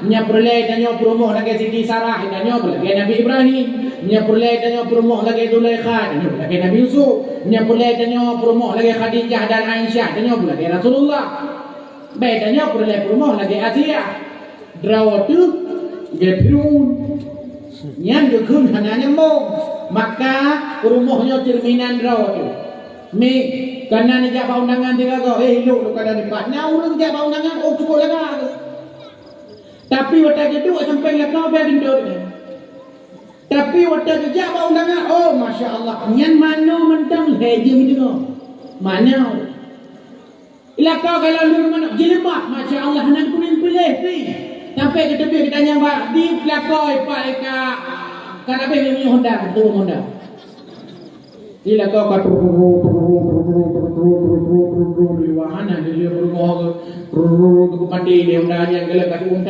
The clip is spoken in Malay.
nya perlai tanyo promoh lagi Siti Sarah tanyo lagi Nabi Ibrahim nya perlai tanyo promoh lagi Zulaikha tanyo lagi Nabi Yusuf nya perlai tanyo promoh lagi Khadijah dan Aisyah tanyo lagi Rasulullah baik tanyo perlai promoh lagi Asia drawatu Gefirun nyan ke khum hananya mo maka rumahnya cerminan drawatu mi karena ni jak undangan dia kau elok lu kada dekat nyau lu jak undangan oh cukup lega tapi waktu itu sampai lekau biar indor tapi waktu jak undangan oh masya Allah nyan mano mentang hejum itu mana ilakau kalau lu mana jilbab masya Allah nan kuning pilih sampai ke tepi kita nyambak di lekau pak kada pengen Honda tu Honda ilakau kat di wahana dia berbohong ke pandai dia undang yang gelap kat unta